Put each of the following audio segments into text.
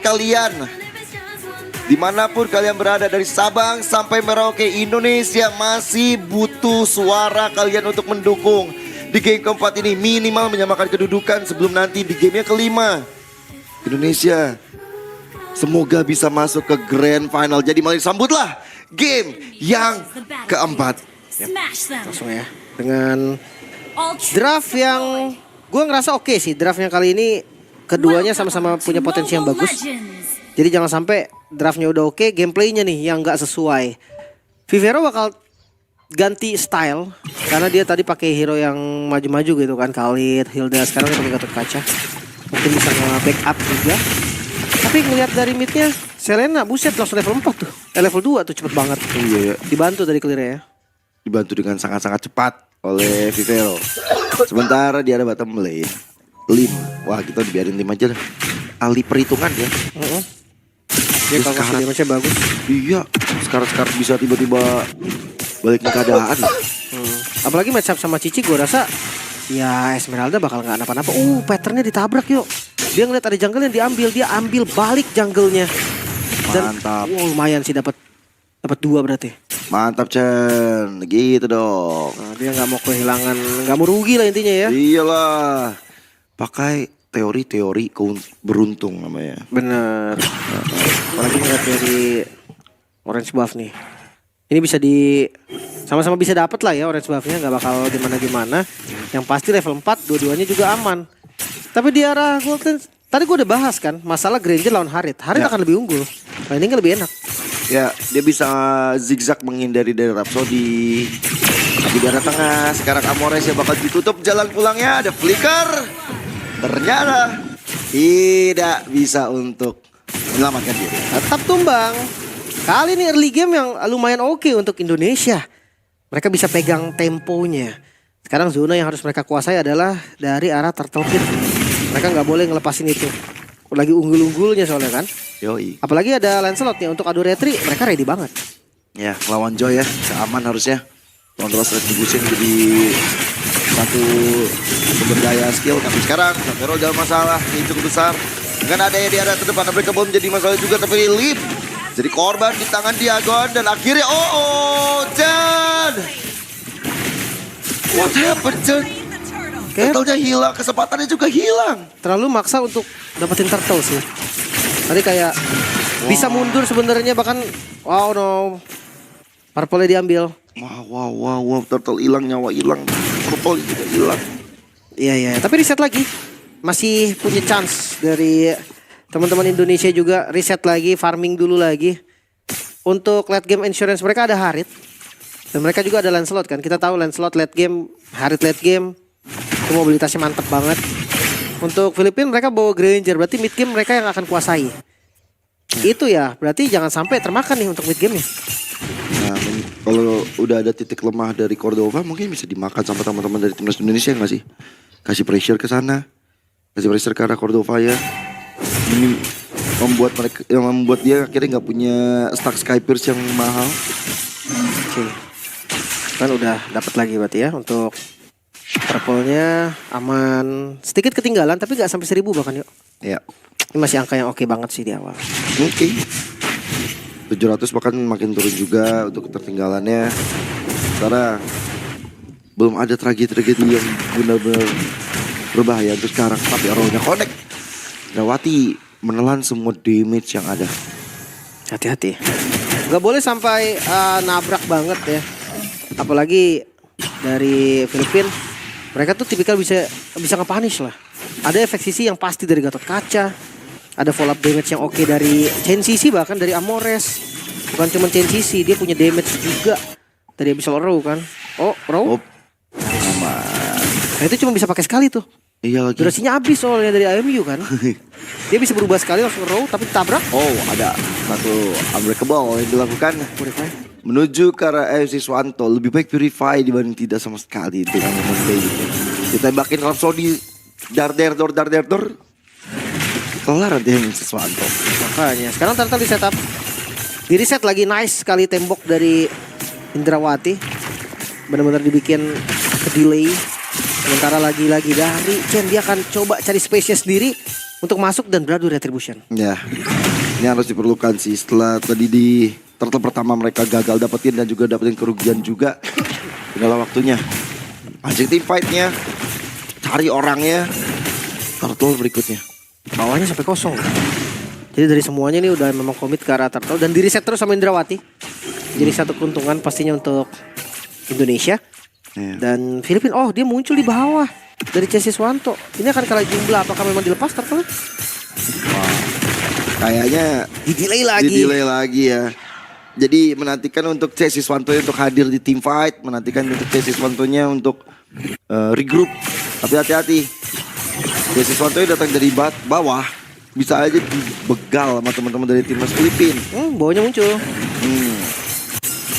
kalian. Dimanapun kalian berada dari Sabang sampai Merauke, Indonesia masih butuh suara kalian untuk mendukung. Di game keempat ini minimal menyamakan kedudukan sebelum nanti di game yang kelima. Indonesia semoga bisa masuk ke Grand Final. Jadi mari sambutlah game yang keempat. Langsung ya. Dengan draft yang gue ngerasa oke sih. Draftnya kali ini keduanya sama-sama punya potensi yang bagus. Jadi jangan sampai draftnya udah oke, gameplaynya nih yang nggak sesuai. Vivero bakal ganti style karena dia tadi pakai hero yang maju-maju gitu kan, Khalid, Hilda, sekarang dia pakai Gatot Kaca. Mungkin bisa nge-backup juga. Tapi ngelihat dari midnya, Selena buset langsung level 4 tuh. Level 2 tuh cepet banget. Iya. Dibantu dari clear ya. Dibantu dengan sangat-sangat cepat oleh Vivero. Sementara dia ada bottom lane. Lim. Wah, kita dibiarin Lim aja dah. Ahli perhitungan ya. Dia kalau damage-nya bagus. Iya, sekarang bisa tiba-tiba balik ke keadaan. Apalagi match up sama Cici, gue rasa ya Esmeralda bakal nggak apa-apa. Patternnya ditabrak yuk. Dia ngeliat ada jungle yang diambil, dia ambil balik jungle-nya. Dan, mantap. Lumayan sih dapat 2 berarti. Mantap Chen, gitu dong. Nah, dia nggak mau kehilangan, nggak mau rugi lah intinya ya. Iyalah, pakai teori beruntung namanya. Bener. Apalagi ngeliat dari orange buff nih. Ini bisa sama-sama bisa dapat lah ya orange buffnya, nggak bakal gimana-gimana. Yang pasti level 4 dua-duanya juga aman. Tapi di arah Golden tadi gue udah bahas kan masalah Granger lawan Harit. Harit akan lebih unggul. Ini lebih enak. Ya, dia bisa zigzag menghindari dari Rhapsody. Tapi di arah tengah, sekarang Amores yang bakal ditutup jalan pulangnya. Ada flicker. Ternyata tidak bisa untuk menyelamatkan diri. Tetap tumbang. Kali ini early game yang lumayan oke untuk Indonesia. Mereka bisa pegang temponya. Sekarang zona yang harus mereka kuasai adalah dari arah Turtle Pit. Mereka nggak boleh ngelepasin itu. Lagi unggul-unggulnya soalnya kan. Yoi. Apalagi ada Lancelot nih untuk adu retri, mereka ready banget. Ya, lawan Joy ya, aman harusnya. Kontrol retribution jadi satu sumber daya skill. Tapi sekarang Vivero dalam masalah ini cukup besar. Dengan adanya di arah terdepan mereka belum jadi masalah juga. Tapi Lip jadi korban di tangan Diagon. Dan akhirnya Chen, what happened Chen? Turtle-nya hilang, kesempatannya juga hilang. Terlalu maksa untuk dapetin turtle sih. Tadi kayak bisa mundur sebenarnya, bahkan wow no. Purple-nya diambil. Wow, turtle hilang, nyawa hilang, purple juga hilang. Iya, tapi reset lagi. Masih punya chance dari teman-teman Indonesia juga, reset lagi, farming dulu lagi. Untuk late game insurance mereka ada Harit. Dan mereka juga ada Lancelot kan. Kita tahu Lancelot late game, Harit late game. Itu mobilitasnya mantep banget. Untuk Filipina mereka bawa Granger, berarti mid game mereka yang akan kuasai. Itu ya, berarti jangan sampai termakan nih untuk mid game nya. Nah, kalau udah ada titik lemah dari Cordova mungkin bisa dimakan sama teman-teman dari timnas Indonesia nggak sih? Kasih pressure ke sana, kasih pressure ke arah Cordova ya. Ini membuat dia akhirnya nggak punya stack Skypierce yang mahal. Oke. Kan udah dapat lagi berarti ya untuk purple-nya aman. Sedikit ketinggalan tapi nggak sampai 1000 bahkan yuk. Ya. Ini masih angka yang oke banget sih di awal. Oke. 700 bahkan makin turun juga untuk ketertinggalannya. Karena belum ada tragedi yang benar-benar berbahaya untuk sekarang. Tapi arrownya connect. Drawati menelan semua damage yang ada. Hati-hati. Gak boleh sampai nabrak banget ya. Apalagi dari Filipina. Mereka tuh tipikal bisa nge-punish lah. Ada efek sisi yang pasti dari Gatot Kaca. Ada follow up damage yang oke dari Chain CC, bahkan dari Amores. Bukan cuma Chain CC, dia punya damage juga dari Abyssal Row kan. Oh, Row? Aman. Nah itu cuma bisa pakai sekali tuh. Iya lagi. Durasinya habis soalnya dari IMU kan. Dia bisa berubah sekali langsung Row tapi tabrak. Oh, ada satu unbreakable yang dilakukan. Menuju ke arah FC Swanto. Lebih baik Purify dibanding tidak sama sekali dengan kayak gitu. Ditembakin Rhapsody. Dar kelar nanti yang Swanto. Makanya sekarang Turtle di setup. Di reset lagi, nice sekali tembok dari Indrawati. Benar-benar dibikin ke delay. Sementara lagi dari Chen, dia akan coba cari space-nya sendiri. untuk masuk dan beradu retribution. Ya, ini harus diperlukan sih. Setelah tadi di turtle pertama mereka gagal dapetin dan juga dapetin kerugian juga. Tinggal waktunya. Mancing team fight-nya. Cari orangnya. Turtle berikutnya. Bawahnya sampai kosong. Jadi dari semuanya nih udah memang komit ke arah turtle. Dan di reset terus sama Indrawati. Jadi satu keuntungan pastinya untuk Indonesia. Iya. Dan Filipina, oh dia muncul di bawah dari Chessy Swanto. Ini akan kalah jumlah, apakah memang dilepas turtle? Kayaknya Di-delay lagi. di-delay lagi ya. Jadi menantikan untuk Chessy Swanto untuk hadir di team fight. Menantikan untuk Chessy Swantonya untuk regroup. Tapi hati-hati. Chessy Swanto datang dari bawah. Bisa aja dibegal sama teman-teman dari timnas Filipina. Bawahnya muncul.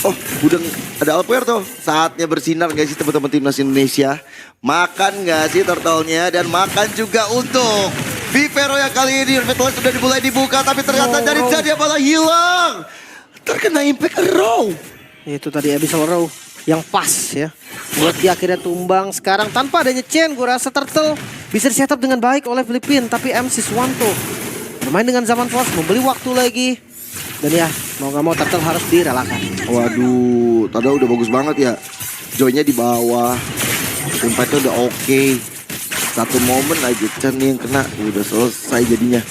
Oh, udah ada Alpuerto. Saatnya bersinar gak sih teman-teman timnas Indonesia? Makan gak sih turtle-nya? Dan makan juga untuk Vivero yang kali ini Fatality sudah dimulai dibuka. Tapi ternyata dari dia malah hilang. Terkena impact Row. Itu tadi Abyssal Row yang pas ya. Buat dia akhirnya tumbang. Sekarang tanpa adanya Chen, gue rasa turtle bisa di-setup dengan baik oleh Filipina. Tapi MC Swanto bermain dengan zaman force, membeli waktu lagi. Dan ya, mau gak mau turtle harus direlakan. Waduh, tadi udah bagus banget ya. Joy-nya di bawah. Impactnya udah oke. Satu momen aja Chen yang kena, udah selesai jadinya.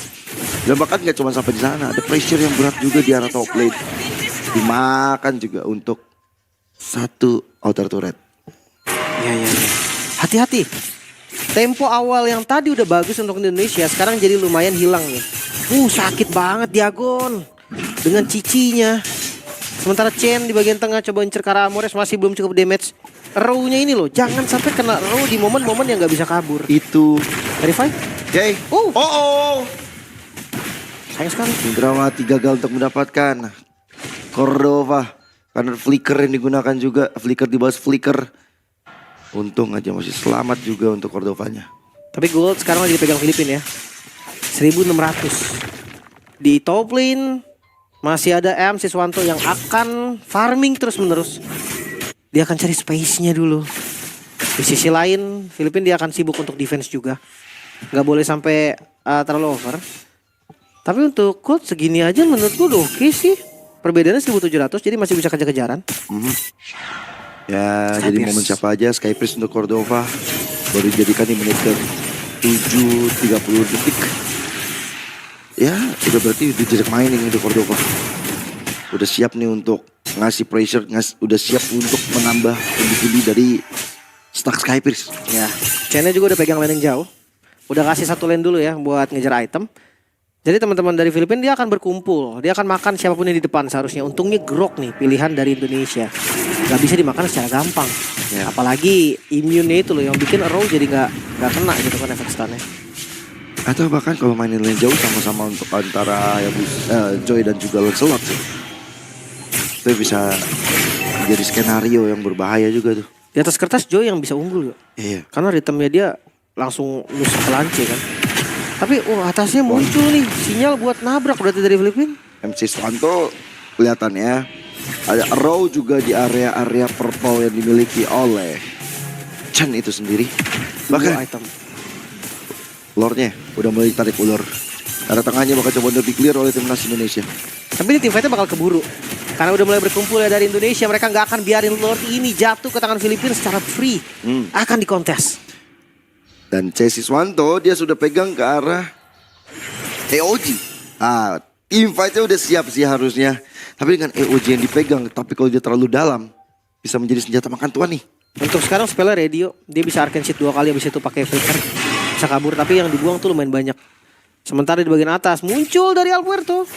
Dan bahkan gak cuma sampai di sana, ada pressure yang berat juga di arah top lane. Dimakan juga untuk satu outer turret. Ya. Hati-hati. Tempo awal yang tadi udah bagus untuk Indonesia, sekarang jadi lumayan hilang nih. Sakit banget Diagon. Dengan cicinya. Sementara Chen di bagian tengah coba incer ke arah Amores, masih belum cukup damage. Row-nya ini loh, jangan sampai kena row di momen-momen yang gak bisa kabur. Itu Verify. Jay. Oh. Sayang sekali. Indrawati gagal untuk mendapatkan Cordova. Karena flicker yang digunakan juga. Flicker di bawah flicker. Untung aja masih selamat juga untuk Cordovanya. Tapi gold sekarang lagi dipegang Filipina ya. 1600. Di top lane masih ada MC Swanto yang akan farming terus menerus. Dia akan cari space-nya dulu. Di sisi lain Filipina dia akan sibuk untuk defense juga. Gak boleh sampai terlalu over. Tapi untuk gold segini aja menurut gue udah oke sih. Perbedaannya 1700, jadi masih bisa kejar-kejaran. Ya, Skypierce. jadi momen siapa aja Skypierce untuk Cordova. Baru dijadikan di menit ke 7.30 detik. Ya, udah berarti udah jarak main ini untuk Cordova. Udah siap nih untuk ngasih pressure, udah siap untuk menambah pundi-pundi dari stack Skypierce. Ya, Chen-nya juga udah pegang lane yang jauh. Udah kasih satu lane dulu ya buat ngejar item. Jadi teman-teman dari Filipina dia akan berkumpul. Dia akan makan siapapun yang di depan seharusnya. Untungnya Grok nih pilihan dari Indonesia. Gak bisa dimakan secara gampang. Ya. Apalagi immune itu loh yang bikin Row jadi gak kena gitu kan efek stunnya. Atau bahkan kalau mainin lane jauh sama-sama untuk antara Joy dan juga Lancelot sih. Itu bisa jadi skenario yang berbahaya juga tuh. Di atas kertas Joy yang bisa unggul. Iya. Karena ritmenya dia langsung nusuk ke lance kan. Tapi atasnya muncul nih sinyal buat nabrak berarti dari Filipina. MC Swanto kelihatannya ada row juga di area-area purple yang dimiliki oleh Chen itu sendiri. Bahkan item. lore-nya udah mulai tarik ulur. Arah tengahnya bakal coba untuk di-clear oleh timnas Indonesia. Tapi ini tim fightnya bakal keburu. Karena udah mulai berkumpul ya dari Indonesia. Mereka gak akan biarin lord ini jatuh ke tangan Filipina secara free. Akan dikontes. Dan Chessy Swanto dia sudah pegang ke arah EOG. Team fight-nya udah siap sih harusnya. Tapi dengan EOG yang dipegang, tapi kalau dia terlalu dalam, bisa menjadi senjata makan tuan nih. Untuk sekarang spellnya radio. Dia bisa arcane shield 2 kali, habis itu pakai flicker. Bisa kabur, tapi yang dibuang tuh lumayan banyak. Sementara di bagian atas muncul dari Alpuerto.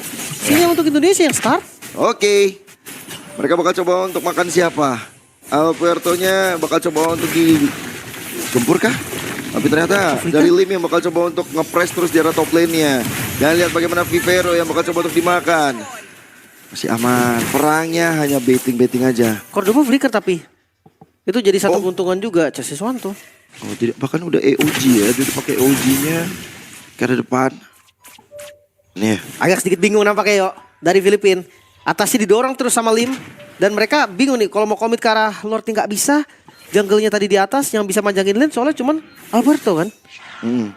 Sinyal untuk Indonesia yang start. Oke. Mereka bakal coba untuk makan siapa? Alpuerto-nya bakal coba untuk digempur kah? Tapi ternyata dari Lim yang bakal coba untuk nge-press terus di arah top lane-nya. Dan lihat bagaimana Vivero yang bakal coba untuk dimakan. Masih aman. Perangnya hanya baiting-baiting aja. Cordova flicker tapi. Itu jadi satu keuntungan juga Chessy Swanto. Oh, jadi bahkan udah EOG ya. Dia udah pakai EOG-nya ke arah depan. Nih. Agak sedikit bingung nampaknya yuk. Dari Filipina. Atasnya didorong terus sama Lim. Dan mereka bingung nih kalau mau komit ke arah Lord nggak bisa. jungle-nya tadi di atas yang bisa manjangin lane soalnya cuman Alberto kan.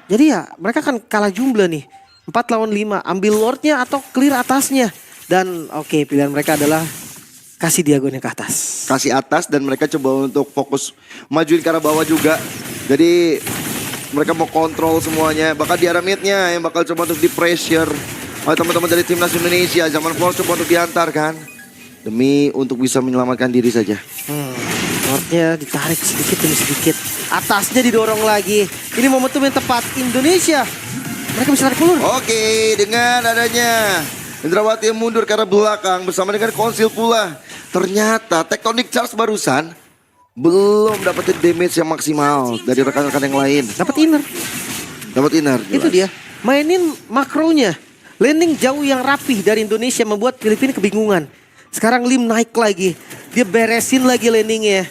Jadi ya mereka kan kalah jumlah nih. 4 lawan 5, ambil Lordnya atau clear atasnya. Dan oke, pilihan mereka adalah kasih Diagonnya ke atas. Kasih atas dan mereka coba untuk fokus majuin ke arah bawah juga. Jadi mereka mau kontrol semuanya. Bahkan di arah midnya yang bakal coba untuk di pressure oleh teman-teman dari timnas Indonesia. Zaman Force coba untuk diantarkan demi untuk bisa menyelamatkan diri saja. Lordnya ditarik sedikit demi sedikit. Atasnya didorong lagi. Ini momentum yang tepat Indonesia. Mereka bisa tarik ulur. Oke, dengan adanya Indrawati yang mundur ke arah belakang bersama dengan Konsil pula. Ternyata Tectonic Charge barusan belum dapetin damage yang maksimal dari rekan-rekan yang lain. Dapat inner. Dapat inner. Itu dia. Mainin makronya. Landing jauh yang rapih dari Indonesia membuat Filipina kebingungan. Sekarang Lim naik lagi. Dia beresin lagi landingnya.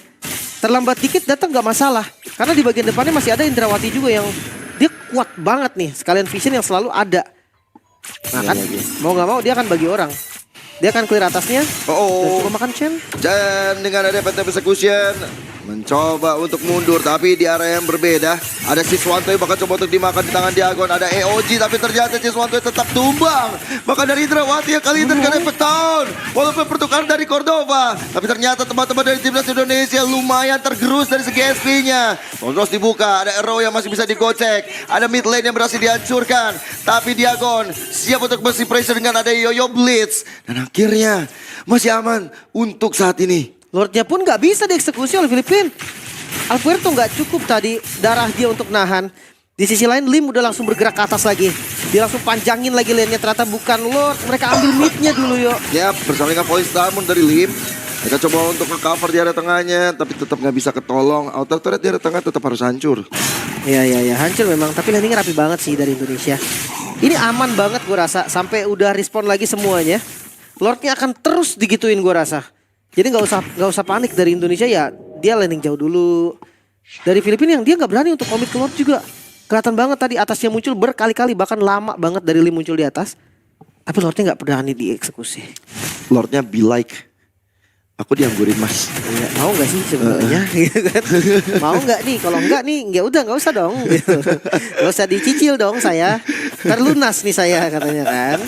Terlambat dikit datang gak masalah. Karena di bagian depannya masih ada Indrawati juga yang dia kuat banget nih. Sekalian vision yang selalu ada. Nah kan mau gak mau dia akan bagi orang. Dia akan clear atasnya. Dan coba makan Chen. Dan dengan ada Phantom Execution mencoba untuk mundur tapi di area yang berbeda. Ada Siswanto yang bakal coba untuk dimakan di tangan Diagon. Ada EOG tapi ternyata Siswanto tetap tumbang. Bahkan dari Indrawati yang kali ini terkena Peton. Walaupun pertukaran dari Cordova. Tapi ternyata teman-teman dari timnas Indonesia lumayan tergerus dari segi SP-nya. Terus dibuka. Ada Arrow yang masih bisa digocek. Ada mid lane yang berhasil dihancurkan. Tapi Diagon siap untuk bersih pressure dengan ada Yoyo Blitz. Dan akhirnya masih aman untuk saat ini. Lordnya pun gak bisa dieksekusi oleh Filipina. Alberto gak cukup tadi darah dia untuk nahan. Di sisi lain Lim udah langsung bergerak ke atas lagi. Dia langsung panjangin lagi lane-nya. Ternyata bukan Lord. Mereka ambil mid-nya dulu yuk. Ya bersama dengan Voice Diamond dari Lim. Mereka coba untuk nge-cover di area tengahnya. Tapi tetap gak bisa ketolong. Outer turret di area tengah tetap harus hancur. Iya hancur memang. Tapi landingnya rapi banget sih dari Indonesia. Ini aman banget gue rasa. Sampai udah respon lagi semuanya. Lordnya akan terus digituin gue rasa. Jadi nggak usah panik dari Indonesia ya. Dia landing jauh dulu. Dari Filipina yang dia nggak berani untuk komit ke Lord juga. Kelihatan banget tadi atasnya muncul berkali-kali. Bahkan lama banget dari Lim muncul di atas. Tapi Lordnya nggak berani dieksekusi. Lordnya be like, aku dianggurin mas. Ya, mau nggak sih sebenarnya? Gitu kan. Mau nggak nih? Kalau nggak nih, ya udah nggak usah dong. Gitu. Nggak usah dicicil dong saya. Terlunas nih saya katanya kan.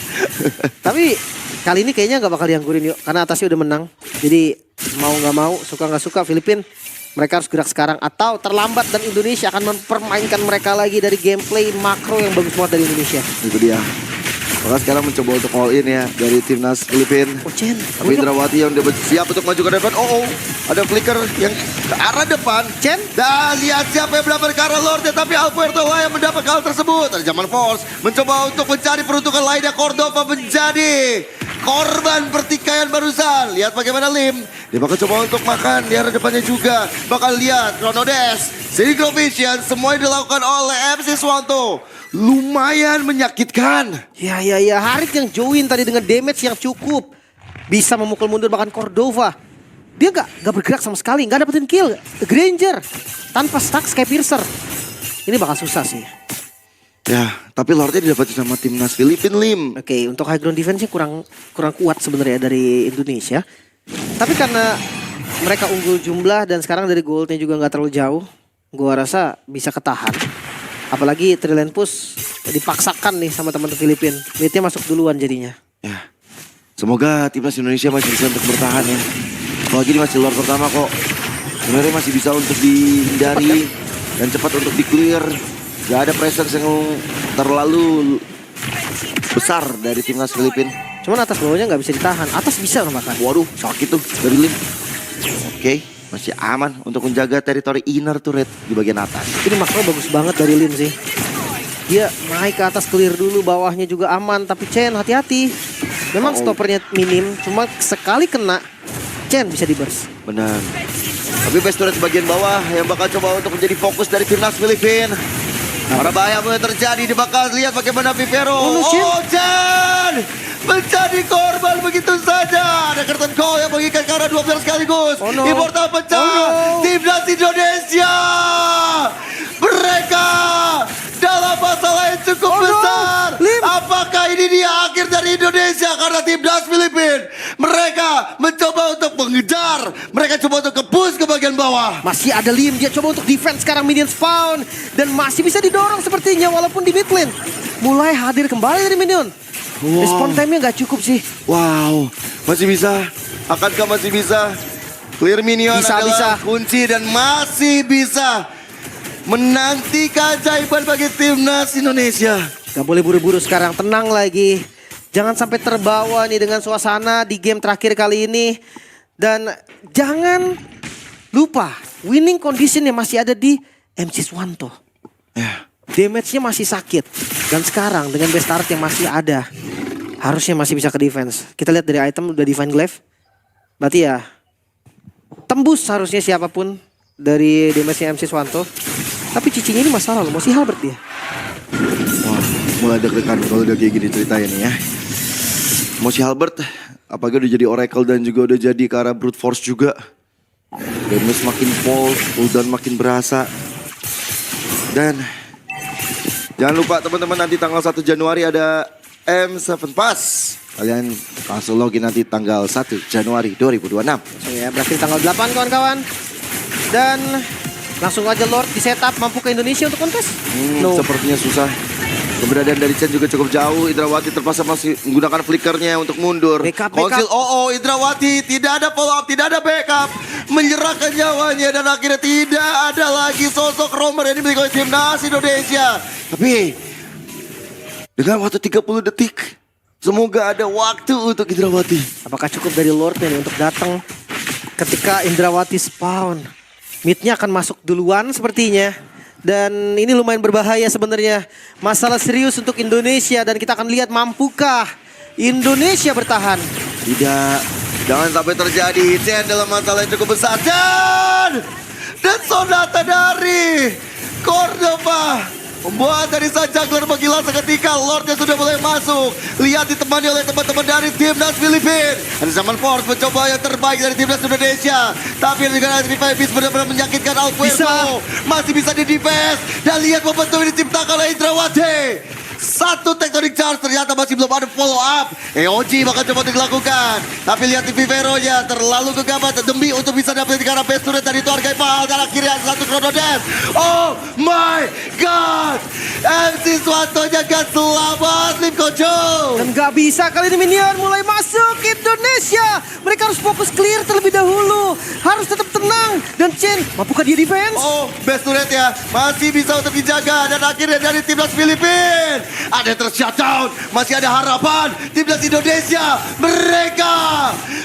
Tapi kali ini kayaknya nggak bakal dianggurin yuk. Karena atasnya udah menang. Jadi mau nggak mau, suka nggak suka Filipina. Mereka harus gerak sekarang. Atau terlambat dan Indonesia akan mempermainkan mereka lagi dari gameplay makro yang bagus banget dari Indonesia. Itu dia. Maka sekarang mencoba untuk all in ya dari timnas Filipina. Chen. Tapi Indrawati yang udah siap untuk maju ke depan. Ada flicker yang ke arah depan. Chen. Dan lihat siapa yang mendapatkan ke arah Lord. Tapi Alberto lah yang mendapat hal tersebut. Dari Zaman Force mencoba untuk mencari peruntukan lainnya. Cordova menjadi korban pertikaian barusan. Lihat bagaimana Lim. Dia bakal coba untuk makan di arah depannya juga. Bakal lihat Chronodes, Synchro Vision, semuanya dilakukan oleh MC Swanto. Lumayan menyakitkan. Ya. Harik yang join tadi dengan damage yang cukup. Bisa memukul mundur bahkan Cordova. Dia gak bergerak sama sekali. Gak dapetin kill. Granger. Tanpa stack Skypiercer. Ini bakal susah sih. Ya, tapi Lordnya didapat sama timnas Filipina Lim. Oke, untuk high ground defense-nya kurang kuat sebenarnya dari Indonesia. Tapi karena mereka unggul jumlah dan sekarang dari goldnya juga gak terlalu jauh. Gua rasa bisa ketahan. Apalagi Trillion Push dipaksakan nih sama teman-teman Filipina. Midnya masuk duluan jadinya. Ya, semoga timnas Indonesia masih bisa untuk bertahan ya. Apalagi ini masih Lord pertama kok. Sebenarnya masih bisa untuk dihindari dan cepat untuk di-clear. Gak ada presence yang terlalu besar dari timnas Filipina. Cuman atas bawahnya gak bisa ditahan. Atas bisa loh makan. Waduh, sakit tuh dari Lim. Oke, masih aman untuk menjaga teritori inner turret di bagian atas. Ini makro bagus banget dari Lim sih. Dia naik ke atas clear dulu, bawahnya juga aman. Tapi Chen hati-hati. Memang stoppernya minim, cuma sekali kena Chen bisa di-burst. Benar. Tapi base turret bagian bawah yang bakal coba untuk menjadi fokus dari timnas Filipina. Para bahaya mulai terjadi, bakal lihat bagaimana Vivero. Chen menjadi korban begitu saja. Ada curtain call yang mengikat ke arah 12 sekaligus. Immortal pecah. Timnas Indonesia. Mereka dalam masalah yang cukup besar. Apakah ini dia akhir dari Indonesia karena timnas Filipina? Mereka mencoba untuk mengejar. Mereka coba untuk ke-push ke bagian bawah. bawah. Masih ada Lim, dia coba untuk defense sekarang minion spawn. Dan masih bisa didorong sepertinya walaupun di mid lane. Mulai hadir kembali dari minion. Respawn time-nya nggak cukup sih. Wow, masih bisa. Akankah masih bisa? Clear minion adalah kunci dan masih bisa menanti keajaiban bagi timnas Indonesia. Gak boleh buru-buru sekarang, tenang lagi. Jangan sampai terbawa nih dengan suasana di game terakhir kali ini. Dan jangan lupa, winning condition yang masih ada di MC Swanto. Damage-nya masih sakit. Dan sekarang dengan best start yang masih ada, harusnya masih bisa ke defense. Kita lihat dari item udah Divine Glaive. Berarti ya tembus harusnya siapapun dari damage-nya MC Swanto. Tapi cicinya ini masalah loh, masih Halbert dia. Wah, mulai deg-degan kalau udah kayak gini ceritanya nih ya. Mosi Halbert, apalagi udah jadi Oracle dan juga udah jadi ke arah Brute Force juga. Damage makin fall, cooldown makin berasa. Dan jangan lupa teman-teman nanti tanggal 1 Januari ada M7 Pass. Kalian langsung login nanti tanggal 1 Januari 2026. Ya, berarti tanggal 8 kawan-kawan. Dan langsung aja Lord di setup, mampu ke Indonesia untuk kontes? Sepertinya susah. Keberadaan dari Chen juga cukup jauh. Indrawati terpaksa masih menggunakan flickernya untuk mundur. Konsil Indrawati tidak ada follow up, tidak ada backup. Menyerahkan nyawanya dan akhirnya tidak ada lagi sosok roamer yang dimiliki oleh timnas Indonesia. Tapi dengan waktu 30 detik, semoga ada waktu untuk Indrawati. Apakah cukup dari Lord nih untuk datang ketika Indrawati spawn? Midnya akan masuk duluan sepertinya. Dan ini lumayan berbahaya sebenarnya. Masalah serius untuk Indonesia. Dan kita akan lihat mampukah Indonesia bertahan. Tidak, jangan sampai terjadi. Chen dalam masalah yang cukup besar. Dan sonata dari Cordova membuat dari sang jungler menggila seketika. Lordnya sudah mulai masuk. Lihat ditemani oleh teman-teman dari timnas Filipina. Ada Zaman Force mencoba yang terbaik dari timnas Indonesia. Tapi dengan Revivis benar-benar menyakitkan Alpuerto. Masih bisa di defense. Dan lihat momentum ini diciptakan oleh Indrawati. Satu tectonic charge ternyata masih belum ada follow up. EOG bakal coba dilakukan. Tapi lihat di Vivero-nya terlalu gegabah demi untuk bisa dapat di arah best turret dan itu harga mahal. Dan akhirnya satu chrono dance. Oh my god. MC Swanto-nya gak selamat. Lim Kojo. Dan gak bisa kali ini minion mulai masuk Indonesia. Mereka harus fokus clear terlebih dahulu. Harus tetap tenang. Dan Chen, mampukah dia defense? Oh, best turret ya. Masih bisa untuk dijaga. Dan akhirnya dari timnas Filipina ada yang ter-shutdown. Masih ada harapan. Timnas Indonesia, mereka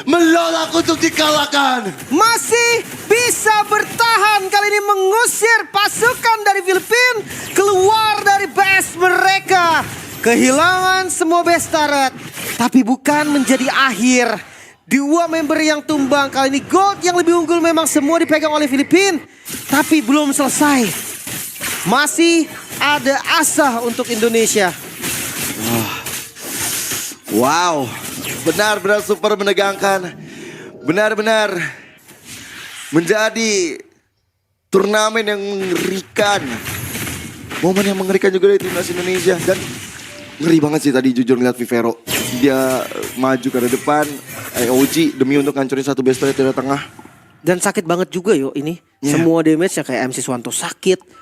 menolak untuk dikalahkan. Masih bisa bertahan. Kali ini mengusir pasukan dari Filipina keluar dari base mereka. Kehilangan semua base turret. Tapi bukan menjadi akhir. Dua member yang tumbang. Kali ini gold yang lebih unggul memang semua dipegang oleh Filipina. Tapi belum selesai. Masih ada asa untuk Indonesia. Wow, benar-benar super menegangkan. Benar-benar menjadi turnamen yang mengerikan. Momen yang mengerikan juga dari timnas Indonesia. Dan ngeri banget sih tadi jujur ngeliat Vivero. Dia maju ke depan, EOG demi untuk ngancurin satu base turret di tengah. Dan sakit banget juga yo ini. Semua damage-nya kayak MC Swanto sakit.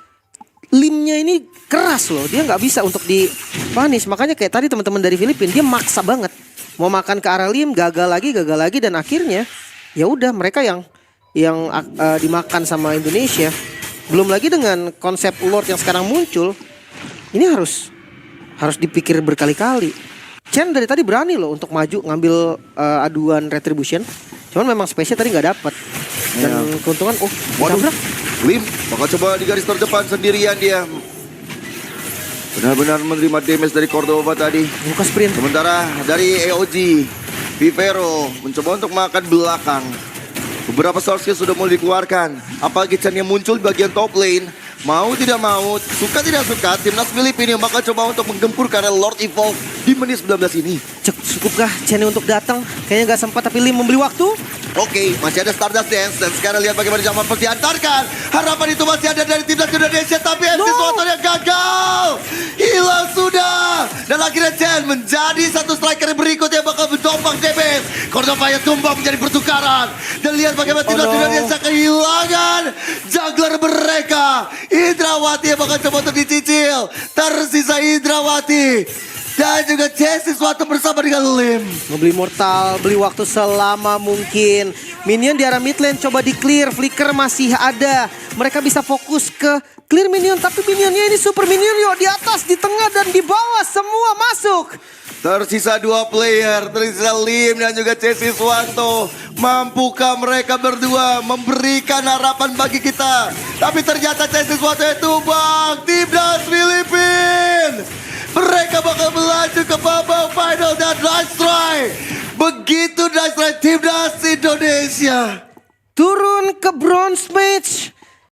Limnya ini keras loh, dia nggak bisa untuk dipanis. Makanya kayak tadi teman-teman dari Filipina dia maksa banget mau makan ke arah Lim, gagal lagi dan akhirnya ya udah mereka yang dimakan sama Indonesia. Belum lagi dengan konsep Lord yang sekarang muncul, ini harus dipikir berkali-kali. Chen dari tadi berani loh untuk maju ngambil aduan retribution, cuman memang spesial tadi nggak dapet. Dan keuntungan waduh, Lim bakal coba di garis terdepan sendirian dia. Benar-benar menerima damage dari Cordova tadi. Buka sprint. Sementara dari EOG, Vivero mencoba untuk makan belakang. Beberapa source sudah mulai dikeluarkan. Apalagi Chen yang muncul di bagian top lane. Mau tidak mau, suka tidak suka, timnas Filipina yang bakal coba untuk menggempur karena Lord Evolve di menit 19 ini. Cukupkah Chen untuk datang? Kayaknya gak sempat tapi Lim membeli waktu. Oke, masih ada Stardust Dance dan sekarang lihat bagaimana Zaman Force diantarkan. Harapan itu masih ada dari timnas Indonesia tapi MC Swanto yang gagal. Hilang sudah. Dan akhirnya Chen menjadi satu striker berikut yang bakal mendompang damage Cordova yang tumbang menjadi pertukaran. Dan lihat bagaimana timnas no. Indonesia kehilangan juggler mereka. Indrawati yang bakal coba untuk dicicil. Tersisa Indrawati. Dan juga Jesse Suatu bersama dengan Lim. Ngebeli mortal, beli waktu selama mungkin. Minion di arah mid lane coba di clear, flicker masih ada. Mereka bisa fokus ke clear minion, tapi minionnya ini super minion yo di atas, di tengah dan di bawah semua masuk. Tersisa 2 player, tersisa Lim dan juga Jesse Suwanto. Mampukah mereka berdua memberikan harapan bagi kita? Tapi ternyata Jesse Suwanto itu tumbang. Timnas Filipina. Mereka bakal melaju ke babak final dan nice try. Begitu nice try timnas Indonesia. Turun ke bronze match.